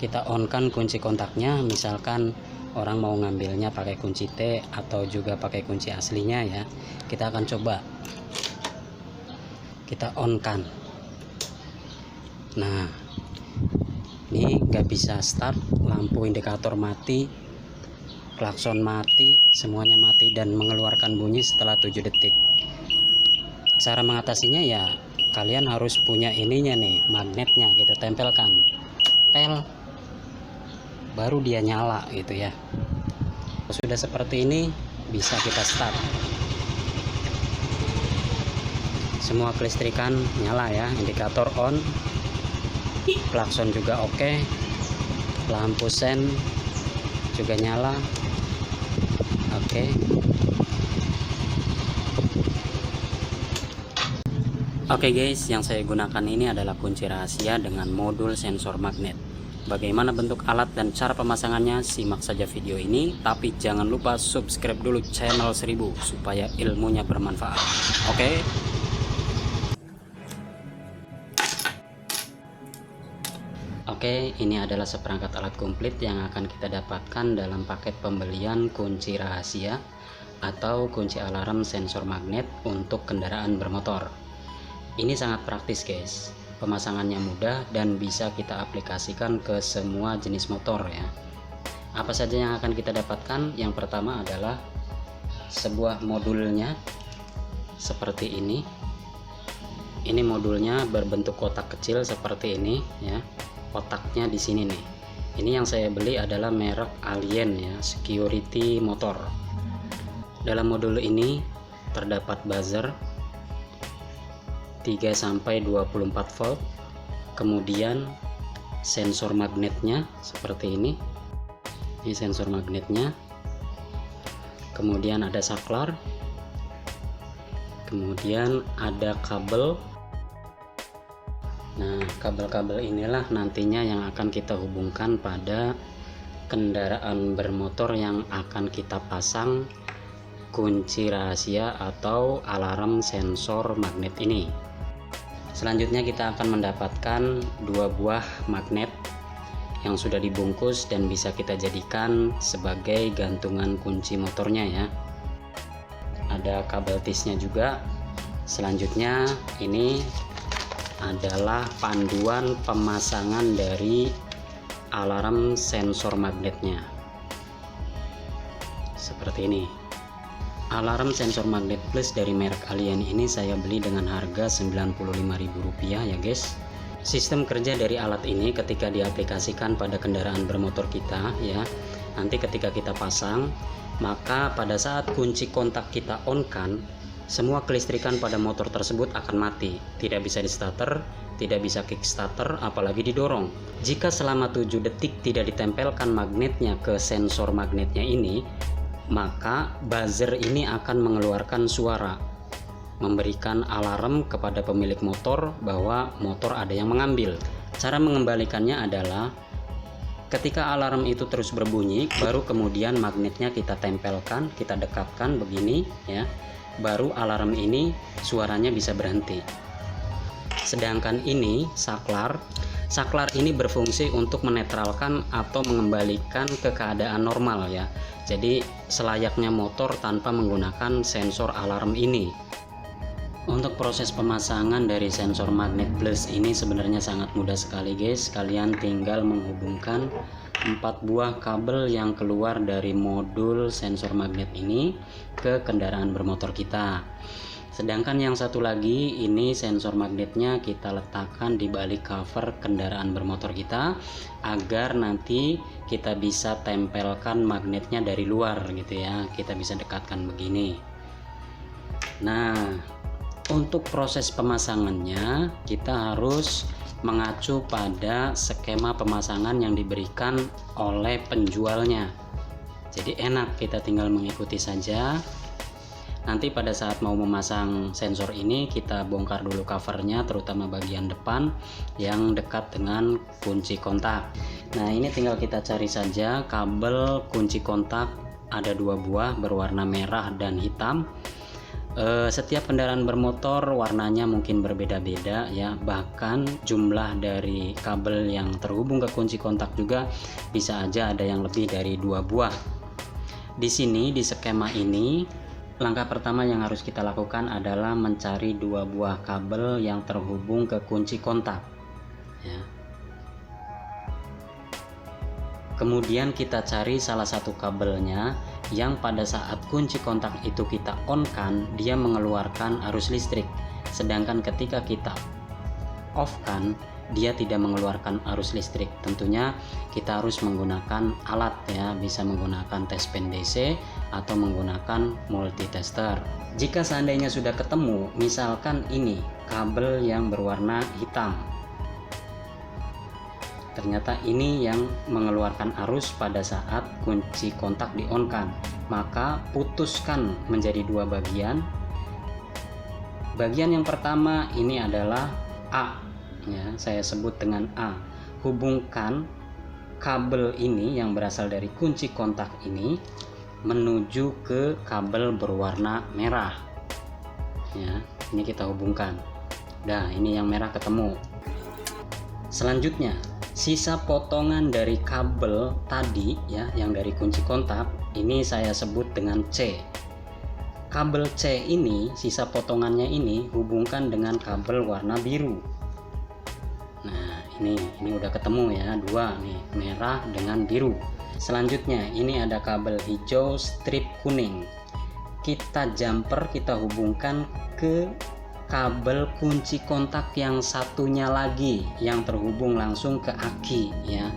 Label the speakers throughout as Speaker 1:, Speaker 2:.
Speaker 1: kita on kan kunci kontaknya, misalkan orang mau ngambilnya pakai kunci T atau juga pakai kunci aslinya ya, kita akan coba kita on kan. Nah ini nggak bisa start, lampu indikator mati, klakson mati, semuanya mati dan mengeluarkan bunyi setelah 7 detik. Cara mengatasinya ya kalian harus punya ininya nih, magnetnya kita tempelkan, pel, baru dia nyala gitu ya. Sudah seperti ini bisa kita start, semua kelistrikan nyala ya, indikator on, klakson juga oke, lampu sen juga nyala. Oke guys, yang saya gunakan ini adalah kunci rahasia dengan modul sensor magnet. Bagaimana bentuk alat dan cara pemasangannya, simak saja video ini, tapi jangan lupa subscribe dulu channel 1000 supaya ilmunya bermanfaat. Oke, ini adalah seperangkat alat komplit yang akan kita dapatkan dalam paket pembelian kunci rahasia atau kunci alarm sensor magnet untuk kendaraan bermotor. Ini sangat praktis guys, pemasangannya mudah dan bisa kita aplikasikan ke semua jenis motor ya. Apa saja yang akan kita dapatkan? Yang pertama adalah sebuah modulnya seperti ini. Ini modulnya berbentuk kotak kecil seperti ini ya. Kotaknya di sini nih. Ini yang saya beli adalah merek Alien ya, Security Motor. Dalam modul ini terdapat buzzer 3-24 volt, kemudian sensor magnetnya seperti ini sensor magnetnya, kemudian ada saklar, kemudian ada kabel. Nah, kabel-kabel inilah nantinya yang akan kita hubungkan pada kendaraan bermotor yang akan kita pasang kunci rahasia atau alarm sensor magnet ini. Selanjutnya kita akan mendapatkan 2 buah magnet yang sudah dibungkus dan bisa kita jadikan sebagai gantungan kunci motornya ya. Ada kabel tisnya juga. Selanjutnya ini adalah panduan pemasangan dari alarm sensor magnetnya seperti ini. Alarm sensor magnet plus dari merek Alien ini saya beli dengan harga Rp95.000 ya guys. Sistem kerja dari alat ini ketika diaplikasikan pada kendaraan bermotor kita ya, nanti ketika kita pasang, maka pada saat kunci kontak kita on kan, semua kelistrikan pada motor tersebut akan mati, tidak bisa di starter, tidak bisa kickstarter, apalagi didorong. Jika selama 7 detik tidak ditempelkan magnetnya ke sensor magnetnya ini, maka buzzer ini akan mengeluarkan suara, memberikan alarm kepada pemilik motor bahwa motor ada yang mengambil. Cara mengembalikannya adalah ketika alarm itu terus berbunyi, baru kemudian magnetnya kita tempelkan, kita dekatkan begini ya, baru alarm ini suaranya bisa berhenti. Sedangkan ini saklar ini berfungsi untuk menetralkan atau mengembalikan ke keadaan normal ya. Jadi selayaknya motor tanpa menggunakan sensor alarm ini. Untuk proses pemasangan dari sensor magnet plus ini sebenarnya sangat mudah sekali guys. Kalian tinggal menghubungkan 4 buah kabel yang keluar dari modul sensor magnet ini ke kendaraan bermotor kita. Sedangkan yang satu lagi ini sensor magnetnya kita letakkan di balik cover kendaraan bermotor kita agar nanti kita bisa tempelkan magnetnya dari luar gitu ya. Kita bisa dekatkan begini. Nah, untuk proses pemasangannya kita harus mengacu pada skema pemasangan yang diberikan oleh penjualnya. Jadi enak, kita tinggal mengikuti saja. Nanti pada saat mau memasang sensor ini kita bongkar dulu covernya, terutama bagian depan yang dekat dengan kunci kontak. Nah, ini tinggal kita cari saja kabel kunci kontak, ada 2 buah berwarna merah dan hitam. Setiap kendaraan bermotor warnanya mungkin berbeda-beda ya, bahkan jumlah dari kabel yang terhubung ke kunci kontak juga bisa aja ada yang lebih dari 2 buah. Di sini di skema ini, langkah pertama yang harus kita lakukan adalah mencari 2 buah kabel yang terhubung ke kunci kontak ya. Kemudian kita cari salah satu kabelnya yang pada saat kunci kontak itu kita on kan, dia mengeluarkan arus listrik. Sedangkan ketika kita off kan, dia tidak mengeluarkan arus listrik. Tentunya kita harus menggunakan alat ya, bisa menggunakan tes pen DC atau menggunakan multitester. Jika seandainya sudah ketemu, misalkan ini kabel yang berwarna hitam, ternyata ini yang mengeluarkan arus pada saat kunci kontak di on kan, maka putuskan menjadi 2 bagian. Bagian yang pertama ini adalah A ya, saya sebut dengan A. Hubungkan kabel ini yang berasal dari kunci kontak ini menuju ke kabel berwarna merah ya, ini kita hubungkan. Nah, ini yang merah ketemu. Selanjutnya, sisa potongan dari kabel tadi ya, yang dari kunci kontak ini saya sebut dengan C. Kabel C ini, sisa potongannya ini hubungkan dengan kabel warna biru. Nah, ini udah ketemu ya, 2 nih, merah dengan biru. Selanjutnya, ini ada kabel hijau strip kuning. Kita jumper, kita hubungkan ke kabel kunci kontak yang satunya lagi yang terhubung langsung ke aki ya.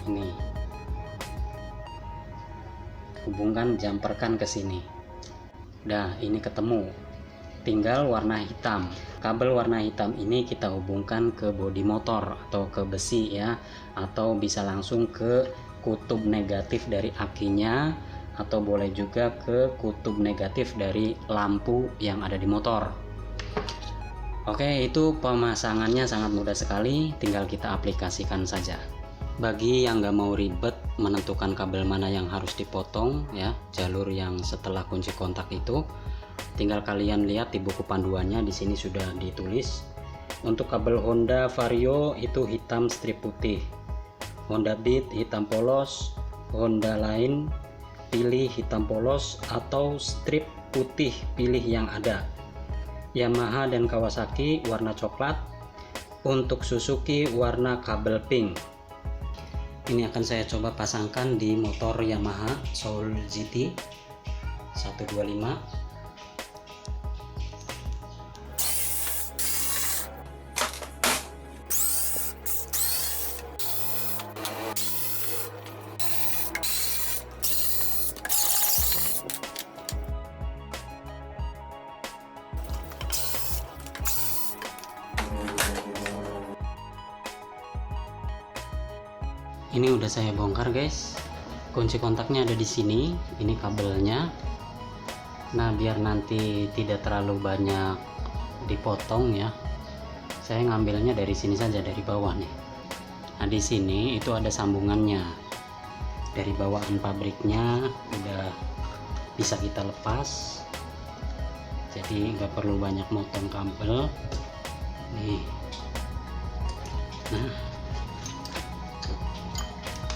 Speaker 1: Ini hubungkan, jumperkan ke sini. Nah, ini ketemu. Tinggal warna hitam. Kabel warna hitam ini kita hubungkan ke bodi motor atau ke besi ya, atau bisa langsung ke kutub negatif dari akinya, atau boleh juga ke kutub negatif dari lampu yang ada di motor. Oke, itu pemasangannya sangat mudah sekali, tinggal kita aplikasikan saja. Bagi yang nggak mau ribet menentukan kabel mana yang harus dipotong ya, jalur yang setelah kunci kontak itu, tinggal kalian lihat di buku panduannya, di sini sudah ditulis. Untuk kabel Honda Vario itu hitam strip putih, Honda Beat hitam polos, Honda lain pilih hitam polos atau strip putih, pilih yang ada. Yamaha dan Kawasaki warna coklat. Untuk Suzuki warna kabel pink. Ini akan saya coba pasangkan di motor Yamaha Soul GT 125. Ini udah saya bongkar guys, kunci kontaknya ada di sini, ini kabelnya. Nah, biar nanti tidak terlalu banyak dipotong ya, saya ngambilnya dari sini saja, dari bawah nih. Nah, di sini itu ada sambungannya, dari bawaan pabriknya udah bisa kita lepas, jadi nggak perlu banyak motong kabel nih.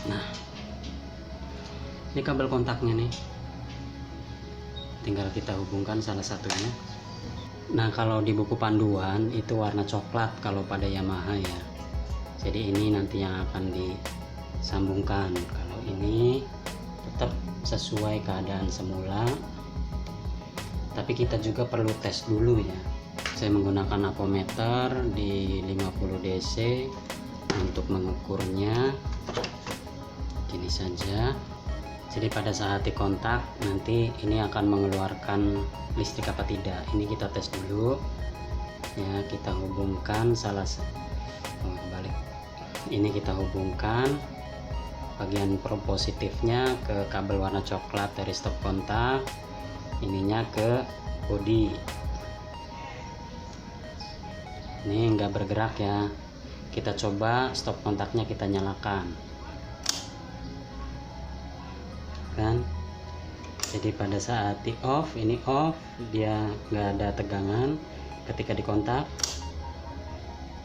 Speaker 1: Nah, ini kabel kontaknya nih, tinggal kita hubungkan salah satunya. Nah, kalau di buku panduan itu warna coklat kalau pada Yamaha ya, jadi ini nanti yang akan disambungkan. Kalau ini tetap sesuai keadaan semula, tapi kita juga perlu tes dulu ya. Saya menggunakan apometer di 50 DC untuk mengukurnya. Gini saja. Jadi pada saat dikontak nanti ini akan mengeluarkan listrik apa tidak, ini kita tes dulu ya. Kita hubungkan balik, ini kita hubungkan bagian pro positifnya ke kabel warna coklat dari stop kontak, ininya ke bodi. Ini enggak bergerak ya, kita coba stop kontaknya kita nyalakan kan, jadi Jadi pada saat di off, ini off, dia nggak ada tegangan. Ketika dikontak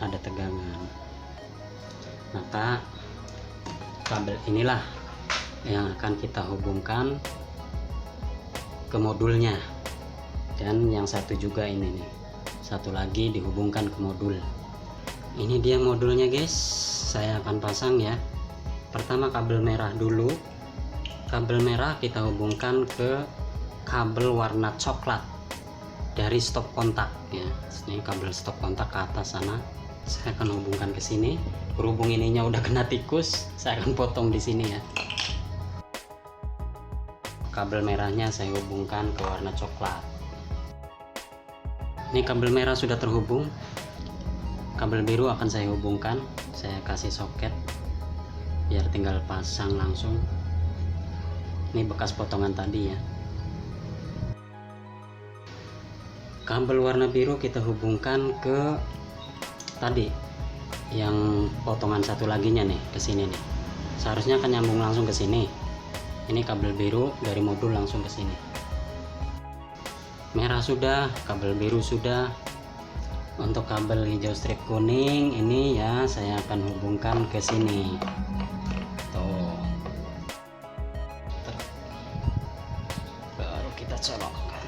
Speaker 1: ada tegangan, maka kabel inilah yang akan kita hubungkan ke modulnya. Dan yang satu juga ini nih, satu lagi dihubungkan ke modul. Ini dia modulnya guys, saya akan pasang ya. Pertama kabel merah dulu. Kabel merah kita hubungkan ke kabel warna coklat dari stop kontak ya. Ini kabel stop kontak ke atas sana. Saya akan hubungkan ke sini. Berhubung ininya udah kena tikus, saya akan potong di sini ya. Kabel merahnya saya hubungkan ke warna coklat. Ini kabel merah sudah terhubung. Kabel biru akan saya hubungkan. Saya kasih soket biar tinggal pasang langsung. Ini bekas potongan tadi ya. Kabel warna biru kita hubungkan ke tadi yang potongan satu laginya nih, ke sini nih. Seharusnya akan nyambung langsung ke sini. Ini kabel biru dari modul langsung ke sini. Merah sudah, kabel biru sudah. Untuk kabel hijau strip kuning ini ya saya akan hubungkan ke sini. Tuh. Baru kita colokkan.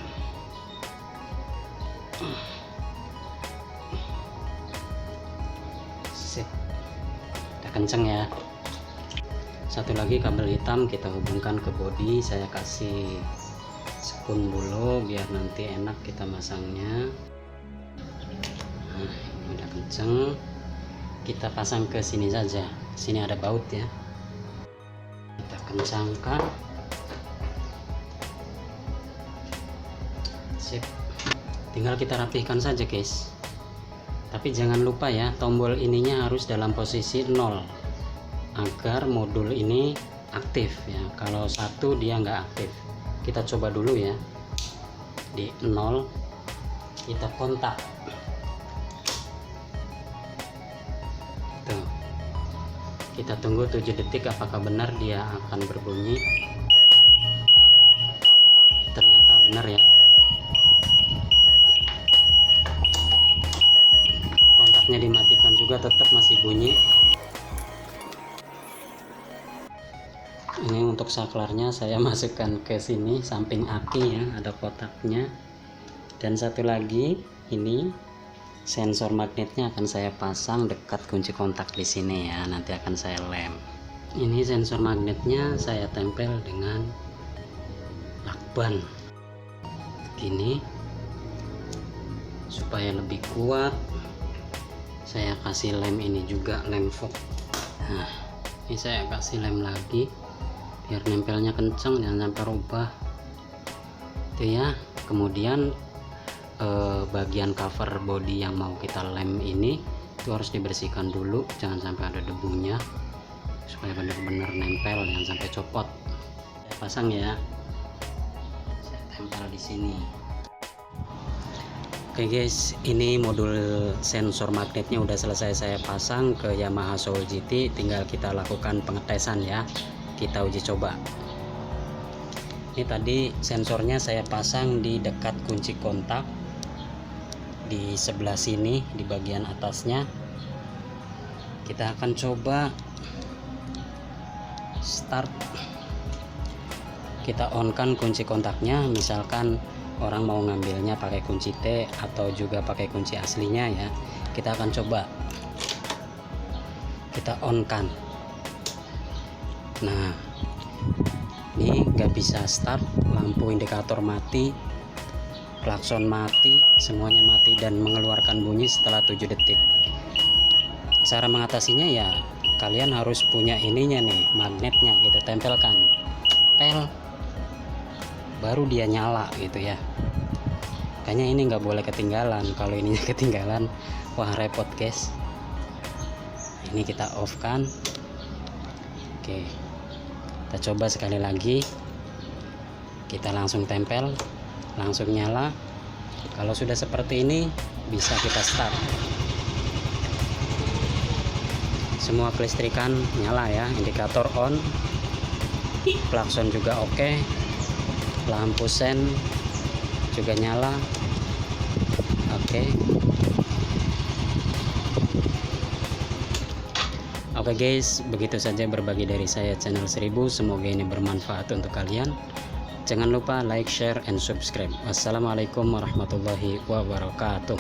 Speaker 1: Sip. Udah kenceng ya. Satu lagi kabel hitam kita hubungkan ke bodi. Saya kasih spoon dulu biar nanti enak kita masangnya. Nah, ini udah kenceng. Kita pasang ke sini saja. Sini ada baut ya. Kita kencangkan. Sip. Tinggal kita rapihkan saja guys. Tapi jangan lupa ya, tombol ininya harus dalam posisi 0 agar modul ini aktif ya. Kalau satu dia nggak aktif. Kita coba dulu ya. Di 0 kita kontak. Tuh. Kita tunggu 7 detik apakah benar dia akan berbunyi. Ternyata benar ya. Kontaknya dimatikan juga tetap masih bunyi. Ini untuk saklarnya saya masukkan ke sini samping aki ya, ada kotaknya. Dan satu lagi ini sensor magnetnya akan saya pasang dekat kunci kontak di sini ya, nanti akan saya lem. Ini sensor magnetnya saya tempel dengan lakban begini supaya lebih kuat. Saya kasih lem ini juga, lem fok. Nah, ini saya kasih lem lagi biar nempelnya kenceng, jangan sampai rubah itu ya. Kemudian bagian cover body yang mau kita lem ini itu harus dibersihkan dulu, jangan sampai ada debunya supaya benar-benar nempel, jangan sampai copot. Saya pasang ya, saya tempel di sini. Oke guys, ini modul sensor magnetnya udah selesai saya pasang ke Yamaha Soul GT. Tinggal kita lakukan pengetesan ya, kita uji coba. Ini tadi sensornya saya pasang di dekat kunci kontak di sebelah sini, di bagian atasnya. Kita akan coba start. Kita on kan kunci kontaknya, misalkan orang mau ngambilnya pakai kunci T atau juga pakai kunci aslinya ya. Kita akan coba, kita on kan. Nah, ini nggak bisa start, lampu indikator mati, klakson mati, semuanya mati dan mengeluarkan bunyi setelah 7 detik. Cara mengatasinya ya kalian harus punya ininya nih, magnetnya kita tempelkan, pel, baru dia nyala gitu ya. Kayaknya ini nggak boleh ketinggalan. Kalau ininya ketinggalan, wah repot guys. Ini kita off kan. Oke, kita coba sekali lagi. Kita langsung tempel, langsung nyala. Kalau sudah seperti ini bisa kita start. Semua kelistrikan nyala ya, indikator on, klakson juga oke. lampu sen juga nyala. Oke guys, begitu saja berbagi dari saya channel 1000. Semoga ini bermanfaat untuk kalian. Jangan lupa like, share, and subscribe. Wassalamualaikum warahmatullahi wabarakatuh.